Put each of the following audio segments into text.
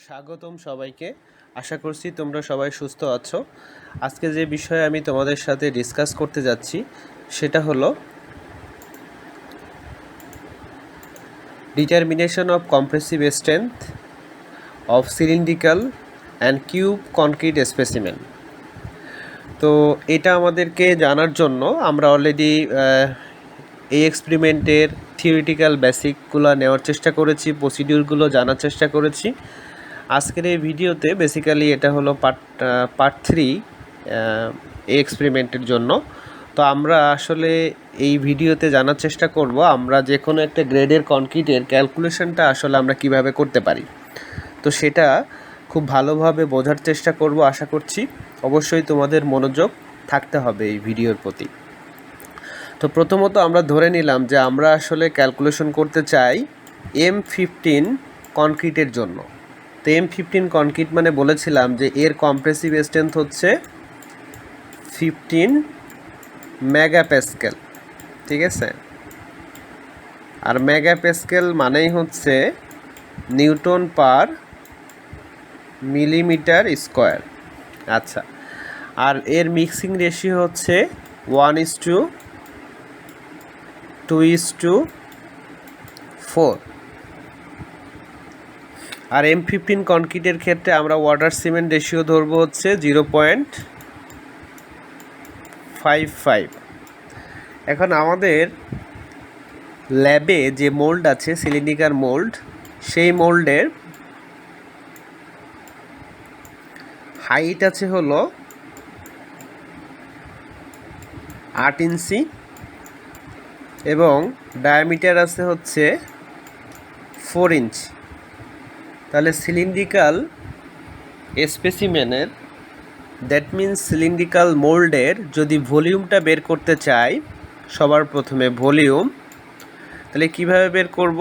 স্বাগতম সবাইকে। আশা করছি তোমরা সবাই সুস্থ আছো। আজকে যে বিষয়ে আমি তোমাদের সাথে ডিসকাস করতে যাচ্ছি সেটা হলো determination of compressive strength of cylindrical and cube concrete specimen. তো এটা আমাদেরকে জানার জন্য আমরা অলরেডি এই এক্সপেরিমেন্টের থিওরিটিক্যাল বেসিকগুলো নেওয়ার চেষ্টা করেছি, প্রসিডিউরগুলো জানার চেষ্টা করেছি। আজকের এই ভিডিওতে বেসিক্যালি এটা হলো পার্ট 3 এই এক্সপেরিমেন্টের জন্য। তো আমরা আসলে এই ভিডিওতে জানার চেষ্টা করব আমরা যে কোনো একটা গ্রেডের কনক্রিটের ক্যালকুলেশনটা আসলে আমরা কিভাবে করতে পারি। তো সেটা খুব ভালোভাবে বোঝার চেষ্টা করব আশা করছি। অবশ্যই তোমাদের মনোযোগ থাকতে হবে এই ভিডিওর প্রতি। তো প্রথমত আমরা ধরে নিলাম যে আমরা আসলে ক্যালকুলেশন করতে চাই M15 কনক্রিটের জন্য। তো M15 কনক্রিট মানে বলেছিলাম যে এর কম্প্রেসিভ স্ট্রেংথ হচ্ছে 15 মেগাপ্যাসকেল, ঠিক আছে। আর মেগাপ্যাসকেল মানেই হচ্ছে নিউটন পার মিলিমিটার স্কোয়ার। আচ্ছা, আর এর মিক্সিং রেশিও হচ্ছে 1:2:4। আর M15 কনক্রিটের ক্ষেত্রে আমরা ওয়াটার সিমেন্ট রেশিও ধরবো হচ্ছে 0.55। এখন আমাদের ল্যাবে যে মোল্ড আছে সিলিন্ড্রিকাল মোল্ড, সেই মোল্ডের হাইট আছে হলো 8 ইঞ্চি এবং ডায়ামিটার আছে হচ্ছে 4 ইঞ্চি। তাহলে সিলিন্ড্রিকাল স্পেসিমেনের দ্যাট মিনস সিলিন্ড্রিকাল মোল্ডের যদি ভলিউমটা বের করতে চাই, সবার প্রথমে ভলিউম, তাহলে কিভাবে বের করব?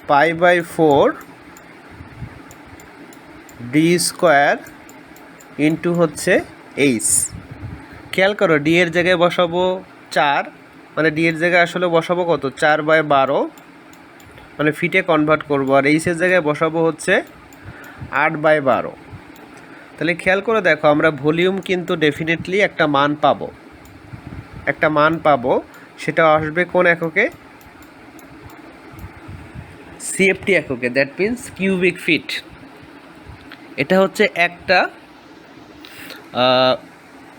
π/4 ডি স্কোয়ার ইন্টু হচ্ছে এইচ। খেয়াল করো, ডি এর জায়গায় বসাবো 4, মানে ডি এর জায়গায় আসলে বসাবো কত? 4/12, মানে ফিটে কনভার্ট করব। আর এইচের জায়গায় বসাবো হচ্ছে 8/12। তাহলে খেয়াল করে দেখো, আমরা ভলিউম কিন্তু ডেফিনেটলি একটা মান পাবো। সেটা আসবে কোন এককে? সিএফটি এককে, দ্যাট মিনস কিউবিক ফিট। এটা হচ্ছে একটা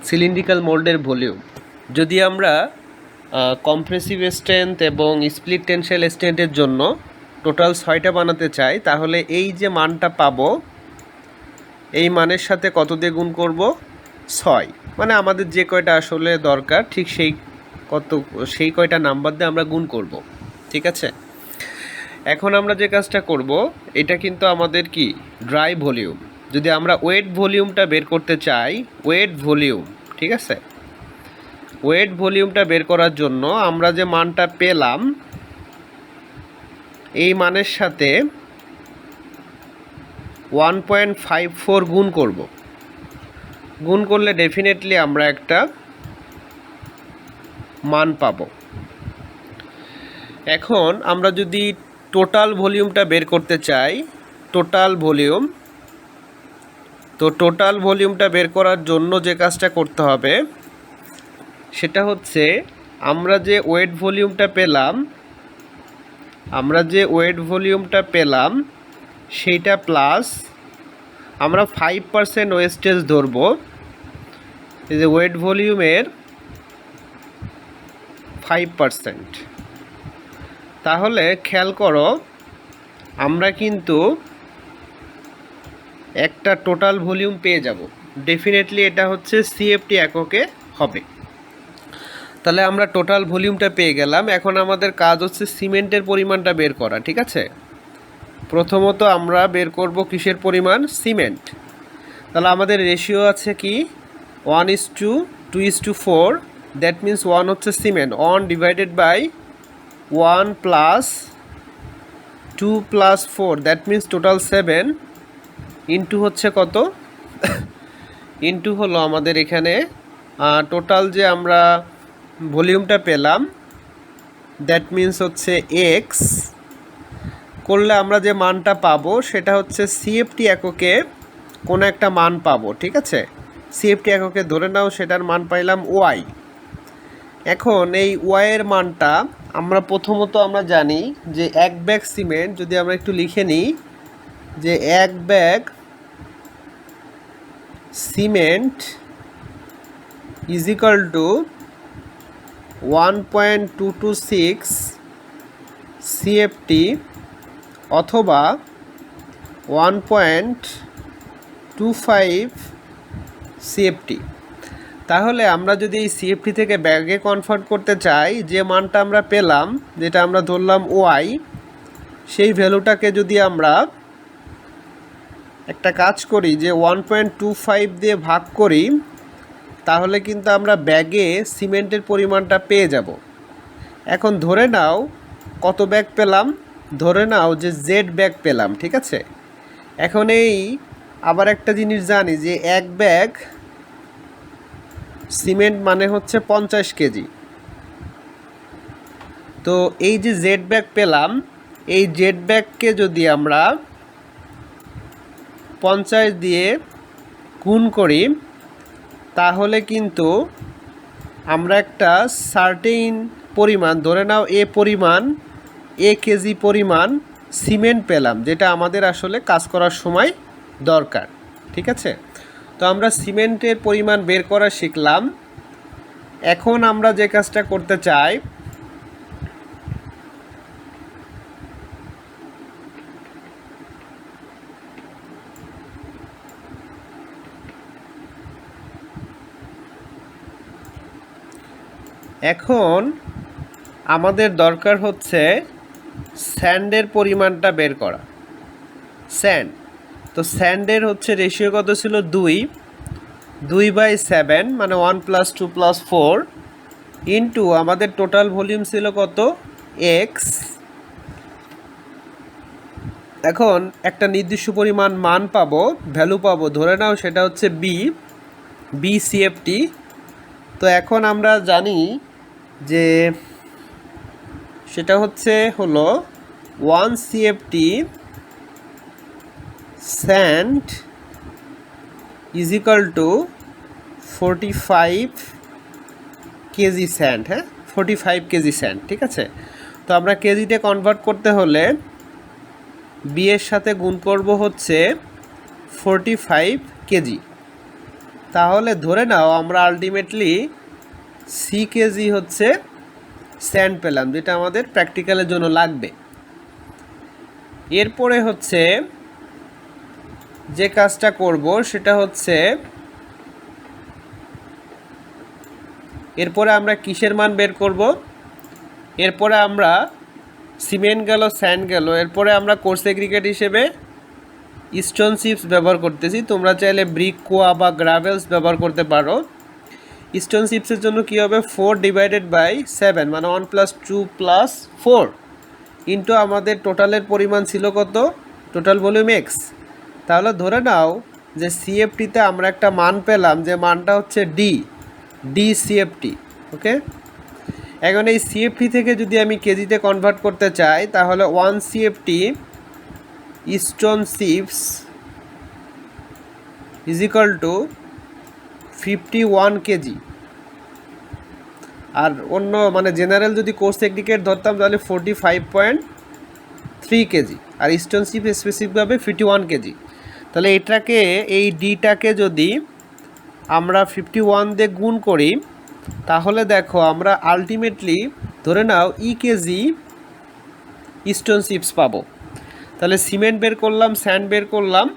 সিলিন্ড্রিক্যাল মোল্ডের ভলিউম। যদি আমরা কম্প্রেসিভ স্ট্রেংথ এবং স্প্লিট টেনসাইল স্ট্রেংথের জন্য টোটাল 6টা বানাতে চাই, তাহলে এই যে মানটা পাবো, এই মানের সাথে কত দিয়ে গুণ করব? 6। মানে আমাদের যে কয়টা আসলে দরকার ঠিক সেই কয়টা নাম্বার দিয়ে আমরা গুণ করব, ঠিক আছে। এখন আমরা যে কাজটা করব, এটা কিন্তু আমাদের কি ড্রাই ভলিউম। যদি আমরা ওয়েট ভলিউমটা বের করতে চাই, ওয়েট ভলিউম, ঠিক আছে, ওয়েট ভলিউমটা বের করার জন্য আমরা যে মানটা পেলাম এই মানের সাথে 1.54 গুণ করব। গুণ করলে ডেফিনেটলি আমরা একটা মান পাব। এখন আমরা যদি টোটাল ভলিউমটা বের করতে চাই, টোটাল ভলিউমটা বের করার জন্য যে কাজটা করতে হবে সেটা হচ্ছে আমরা যে ওয়েট ভলিউমটা পেলাম সেইটা প্লাস আমরা 5% ওয়েস্টেজ ধরবো। এই যে ওয়েট ভলিউমের 5%, তাহলে খেয়াল করো আমরা কিন্তু একটা টোটাল ভলিউম পেয়ে যাব। ডেফিনেটলি এটা হচ্ছে সিএফটি এককে হবে। তাহলে আমরা টোটাল ভলিউমটা পেয়ে গেলাম। এখন আমাদের কাজ হচ্ছে সিমেন্টের পরিমাণটা বের করা, ঠিক আছে। প্রথমত আমরা বের করব কিসের পরিমাণ? সিমেন্ট। তাহলে আমাদের রেশিও আছে কি 1:2:4, দ্যাট মিনস 1 হচ্ছে cement, 1 divided by 1 plus 2 plus 4, that means total 7, into হচ্ছে কত? ইন্টু হলো আমাদের এখানে টোটাল যে আমরা ভলিউমটা পেলাম, দ্যাট মিনস হচ্ছে এক্স, করলে আমরা যে মানটা পাবো সেটা হচ্ছে সিএফটি এককে কোনো একটা মান পাবো, ঠিক আছে। সিএফটি এককে ধরে নাও সেটার মান পাইলাম ওয়াই। এখন এই ওয়াইয়ের মানটা আমরা প্রথমত আমরা জানি যে 1 ব্যাগ সিমেন্ট, যদি আমরা একটু লিখে নিই যে 1 bag cement is equal two 1.226 CFT অথবা 1.25 সিএফটি। তাহলে আমরা যদি এই সিএফটি থেকে ব্যাগে কনভার্ট করতে চাই, যে মানটা আমরা পেলাম, যেটা আমরা ধরলাম ওয়াই, সেই ভ্যালুটাকে যদি আমরা একটা কাজ করি যে 1.25 দিয়ে ভাগ করি, তাহলে কিন্তু আমরা ব্যাগে সিমেন্টের পরিমাণটা পেয়ে যাব। এখন ধরে নাও কত ব্যাগ পেলাম, ধরে নাও যে জেড ব্যাগ পেলাম, ঠিক আছে। এখন এই আবার একটা জিনিস জানি যে 1 ব্যাগ সিমেন্ট মানে হচ্ছে 50 কেজি। তো এই যে জেড ব্যাগ পেলাম, এই জেড ব্যাগকে যদি আমরা 50 দিয়ে গুণ করি, তাহলে কিন্তু আমরা একটা সার্টেইন পরিমাণ, ধরে নাও এ কেজি পরিমাণ সিমেন্ট পেলাম, যেটা আমাদের আসলে কাজ করার সময় দরকার, ঠিক আছে। তো আমরা সিমেন্টের পরিমাণ বের করা শিখলাম। এখন আমরা যে কাজটা করতে চাই, এখন আমাদের দরকার হচ্ছে স্যান্ডের পরিমাণটা বের করা। স্যান্ড, তো স্যান্ডের হচ্ছে রেশিও কত ছিল, 2/7, মানে 1 + 2 + 4 ইন্টু আমাদের টোটাল ভলিউম ছিল কত, এক্স। এখন একটা নির্দিষ্ট পরিমাণ মান পাবো, ভ্যালু পাবো, ধরে নাও সেটা হচ্ছে বি সিএফটি। তো এখন আমরা জানি যে সেটা হলো 1 CFT sand is equal to 45 KG sand. হ্যাঁ, 45 কেজি স্যান্ড, ঠিক আছে। তো আমরা কেজিতে কনভার্ট করতে হলে বি এর সাথে গুণ করব হচ্ছে 45 কেজি। তাহলে ধরে নাও আমরা আলটিমেটলি সি কেজি হচ্ছে স্যান্ড পেলাম, যেটা আমাদের প্র্যাকটিক্যালের জন্য লাগবে। এরপরে হচ্ছে যে কাজটা করব সেটা হচ্ছে, এরপরে আমরা কিসের মান বের করব, এরপরে আমরা সিমেন্ট গেল, স্যান্ড গেল, এরপরে আমরা কোর্স এগ্রিগেট হিসেবে স্টোন চিপস ব্যবহার করতেছি। তোমরা চাইলে ব্রিক, কোয়া বা গ্রাভেলস ব্যবহার করতে পারো। স্টোন চিপসের জন্য কী হবে, 4/7, মানে 1 + 2 + 4 ইন্টু আমাদের টোটালের পরিমাণ ছিল কত, টোটাল ভলিউম এক্স। তাহলে ধরে নাও যে সিএফটিতে আমরা একটা মান পেলাম, যে মানটা হচ্ছে ডি সিএফটি। ওকে, এখন এই সিএফটি থেকে যদি আমি কেজিতে কনভার্ট করতে চাই, তাহলে 1 CFT stone chips is equal to 51 KG. আর অন্য মানে জেনারেল যদি কোর্স এগ্রিগেট ধরতাম তাহলে 45.3 কেজি, আর স্টোন চিপ স্পেসিফিকভাবে 51 কেজি। তাহলে এটাকে, এই ডিটাকে যদি আমরা 51 দিয়ে গুণ করি, তাহলে দেখো আমরা আলটিমেটলি ধরে নাও কেজি স্টোন চিপস পাবো। তাহলে সিমেন্ট বের করলাম, স্যান্ড বের করলাম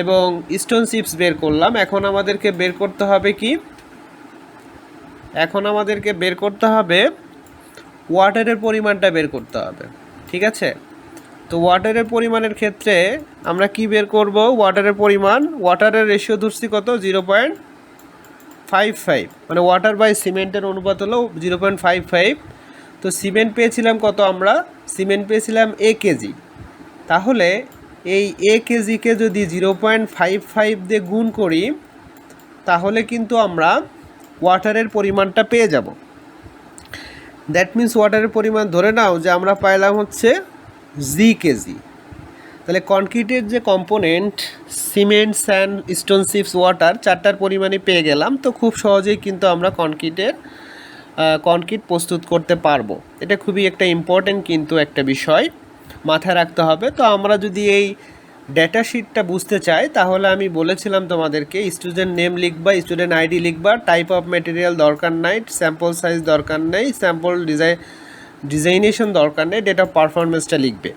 এবং স্টোন চিপস বের করলাম। এখন আমাদেরকে বের করতে হবে কি, এখন আমাদেরকে বের করতে হবে ওয়াটারের পরিমাণটা বের করতে হবে, ঠিক আছে। তো ওয়াটারের পরিমাণের ক্ষেত্রে আমরা কি বের করব, ওয়াটারের পরিমাণ, ওয়াটারের রেশিও ধরছি কত, 0.55, মানে ওয়াটার বাই সিমেন্টের অনুপাত হলো 0.55। তো সিমেন্ট পেয়েছিলাম কত, আমরা সিমেন্ট পেয়েছিলাম এ কেজি। তাহলে এই এ কেজিকে যদি 0.55 দিয়ে গুণ করি, তাহলে কিন্তু আমরা ওয়াটারের পরিমাণটা পেয়ে যাব। দ্যাট মিন্স ওয়াটারের পরিমাণ ধরে নাও যে আমরা পাইলাম হচ্ছে জি কেজি। তাহলে কনক্রিটের যে component cement, sand, stone chips, water, চারটার পরিমাণে পেয়ে গেলাম। তো খুব সহজেই কিন্তু আমরা কনক্রিট প্রস্তুত করতে পারবো। এটা খুবই একটা ইম্পর্টেন্ট কিন্তু একটা বিষয় মাথায় রাখতে হবে। তো আমরা যদি এই ডেটা শিটটা বুঝতে চাই তাহলে আমি বলেছিলাম তোমাদেরকে স্টুডেন্ট নেম লিখবা, স্টুডেন্ট আইডি লিখবা, টাইপ অফ ম্যাটেরিয়াল দরকার নাই, স্যাম্পল সাইজ দরকার নেই, স্যাম্পল ডিজাইনেশন দরকার নেই, ডেট অফ পারফরমেন্সটা লিখবে।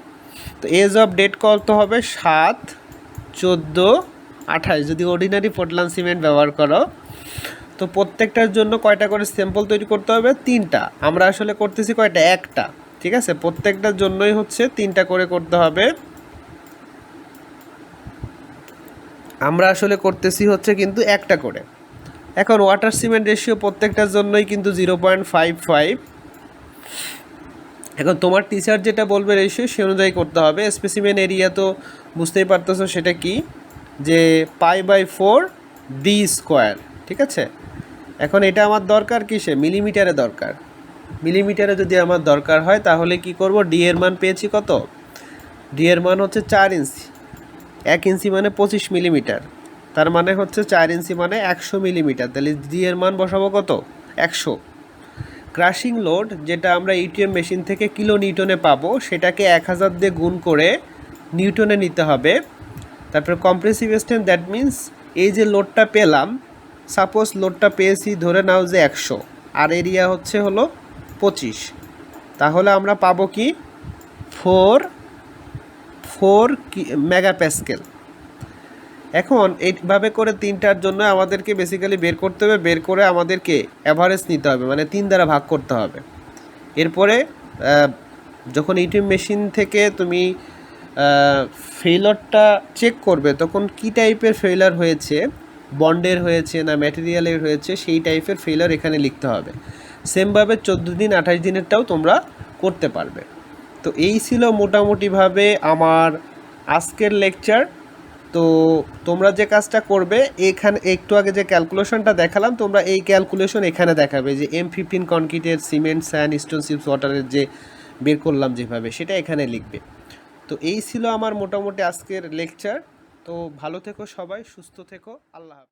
তো এজ অফ ডেট কত হবে 7/14/28 যদি অর্ডিনারি পোর্টল্যান্ড সিমেন্ট ব্যবহার করো। তো প্রত্যেকটার জন্য কয়টা করে স্যাম্পল তৈরি করতে হবে? 3টা। আমরা আসলে করতেছি কয়টা? একটা। ঠিক আছে, প্রত্যেকটার জন্যই হচ্ছে 3টা করে করতে হবে। আমরা আসলে করতেছি হচ্ছে কিন্তু একটা করে। এখন ওয়াটার সিমেন্ট রেশিও প্রত্যেকটার জন্যই কিন্তু 0.55। এখন তোমার টিচার যেটা বলবে রেশিও সে অনুযায়ী করতে হবে। স্পেসিমেন এরিয়া তো বুঝতেই পারতেছো সেটা কি, যে π/4 d²। ঠিক আছে, এখন এটা আমার দরকার কিসে? মিলিমিটারে দরকার। মিলিমিটারে যদি আমার দরকার হয় তাহলে কি করব? ডি এর মান পেয়েছি কত? ডি এর মান হচ্ছে 4 ইঞ্চি। 1 ইঞ্চি মানে 25 মিলিমিটার, তার মানে হচ্ছে 4 ইঞ্চি মানে 100 মিলিমিটার। তাহলে ডি এর মান বসাবো কত? 100। ক্রাশিং লোড যেটা আমরা ইটিএম মেশিন থেকে কিলো নিউটনে পাবো সেটাকে 1000 দিয়ে গুণ করে নিউটনে নিতে হবে। তারপরে কম্প্রেসিভ স্ট্রেন্থ, দ্যাট মিন্স এই যে লোডটা পেলাম, সাপোজ লোডটা পেয়েছি ধরে নাও যে 100 আর এরিয়া হচ্ছে হলো 25, তাহলে আমরা পাবো কি? 4 মেগাপ্যাসকেল। এখন এইভাবে করে 3টার জন্য আমাদেরকে বেসিক্যালি বের করতে হবে, বের করে আমাদেরকে অ্যাভারেজ নিতে হবে, মানে 3 দ্বারা ভাগ করতে হবে। এরপরে যখন ইটিএম মেশিন থেকে তুমি ফেইলারটা চেক করবে তখন কি টাইপের ফেইলার হয়েছে, বন্ডের হয়েছে না ম্যাটেরিয়ালের হয়েছে, সেই টাইপের ফেইলার এখানে লিখতে হবে। সেমভাবে 14 দিন 28 দিনেরটাও তোমরা করতে পারবে। তো এই ছিল মোটামুটিভাবে আমার আজকের লেকচার। তো তোমরা যে কাজটা করবে, এখানে একটু আগে যে ক্যালকুলেশনটা দেখালাম, তোমরা এই ক্যালকুলেশন এখানে দেখাবে যে M15 কনক্রিটের সিমেন্ট, স্যান্ড, স্টোন চিপস, ওয়াটারের যে বের করলাম যেভাবে, সেটা এখানে লিখবে। তো এই ছিল আমার মোটামুটি আজকের লেকচার। তো ভালো থেকো সবাই, সুস্থ থেকো, আল্লাহ হাফেজ।